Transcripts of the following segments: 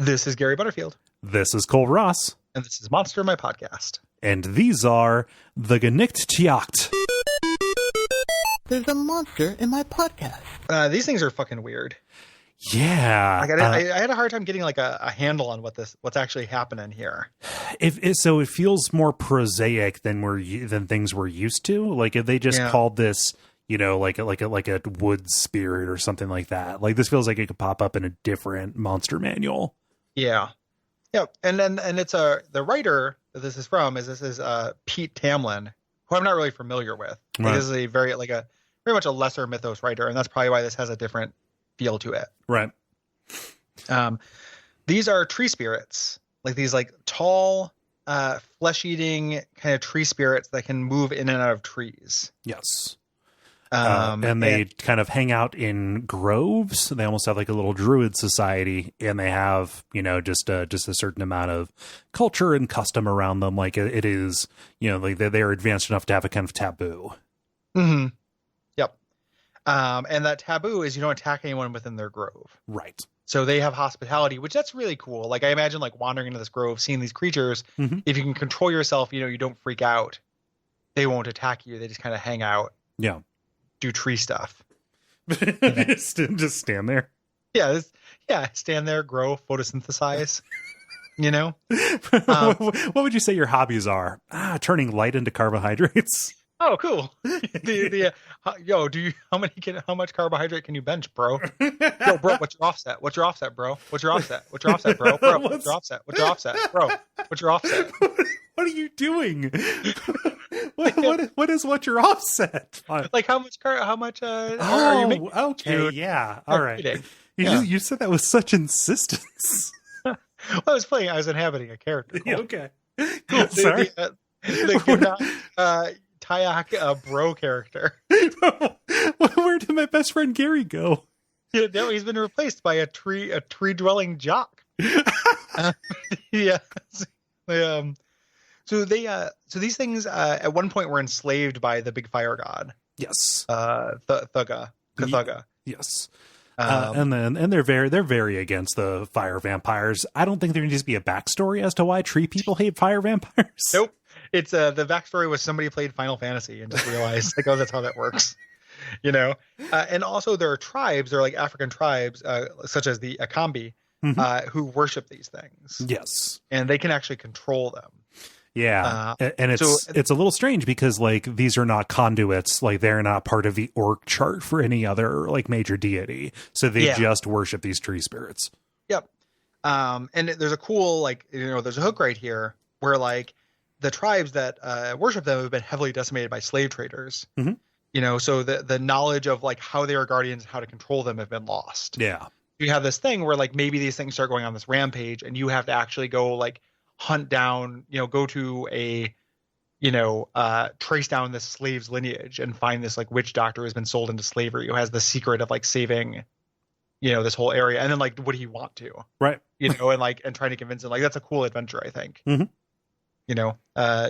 This is Gary Butterfield. This is Cole Ross. And this is Monster, my podcast. And these are the Gn'icht Tyaacht. There's a monster in my podcast. These things are fucking weird. Yeah. Like I had a hard time getting like a handle on what's actually happening here. So it feels more prosaic than things we're used to. Like if they just called this, like a wood spirit or something like that. Like this feels like it could pop up in a different monster manual. Yeah. Yeah. And it's the writer that this is from is Pete Tamlin, who I'm not really familiar with. Right. Like, this is a very much a lesser mythos writer, and that's probably why this has a different feel to it. Right. These are tree spirits, like these like tall, flesh-eating kind of tree spirits that can move in and out of trees. Yes. And they kind of hang out in groves. They almost have like a little druid society, and they have, just a certain amount of culture and custom around them. Like it is, like they're advanced enough to have a kind of taboo. Mm-hmm. Yep. And that taboo is you don't attack anyone within their grove. Right. So they have hospitality, which that's really cool. Like I imagine like wandering into this grove, seeing these creatures, if you can control yourself, you don't freak out. They won't attack you. They just kind of hang out. Yeah. Do tree stuff. Just stand there. Yeah. Stand there, grow, photosynthesize. What would you say your hobbies are? Turning light into carbohydrates. Oh, cool. How much carbohydrate can you bench, bro? Yo, bro, what's your offset? What's your offset, bro? What's your offset, bro? Bro, what's your offset? What's your offset, bro? What's your offset? What are you doing? What's your offset? Like how much are you making? Okay, dude? Yeah. All right. You said that with such insistence. Well, I was inhabiting a character. Cool. Okay. Cool. Sorry. The Tyaacht bro character. Where did my best friend Gary go? Yeah, no, he's been replaced by a tree dwelling jock. Yeah. So these things at one point were enslaved by the big fire god. Yes. Cthugha. Yes. And they're very against the fire vampires. I don't think there needs to be a backstory as to why tree people hate fire vampires. Nope. It's the backstory was somebody played Final Fantasy and just realized like, oh, that's how that works. And also there are tribes, like African tribes, such as the Akambi, who worship these things. Yes. And they can actually control them. Yeah. And it's a little strange because like these are not conduits, like they're not part of the org chart for any other like major deity. So they just worship these tree spirits. Yep. And there's a cool, there's a hook right here where like the tribes that worship them have been heavily decimated by slave traders. Mm-hmm. So the knowledge of like how they are guardians, how to control them have been lost. Yeah. You have this thing where like maybe these things start going on this rampage and you have to actually go like hunt down, go to a, trace down this slave's lineage and find this like witch doctor who's been sold into slavery who has the secret of like saving, this whole area. And then like, what do you want to? Right. And trying to convince him, like, that's a cool adventure, I think. Mm-hmm.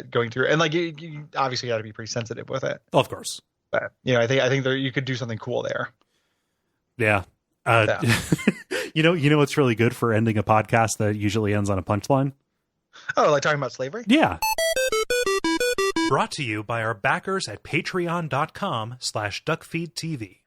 Going through and like, you obviously got to be pretty sensitive with it. Of course. But, I think you could do something cool there. Yeah. What's really good for ending a podcast that usually ends on a punchline? Oh, like talking about slavery? Yeah. Brought to you by our backers at patreon.com/Duckfeed.tv.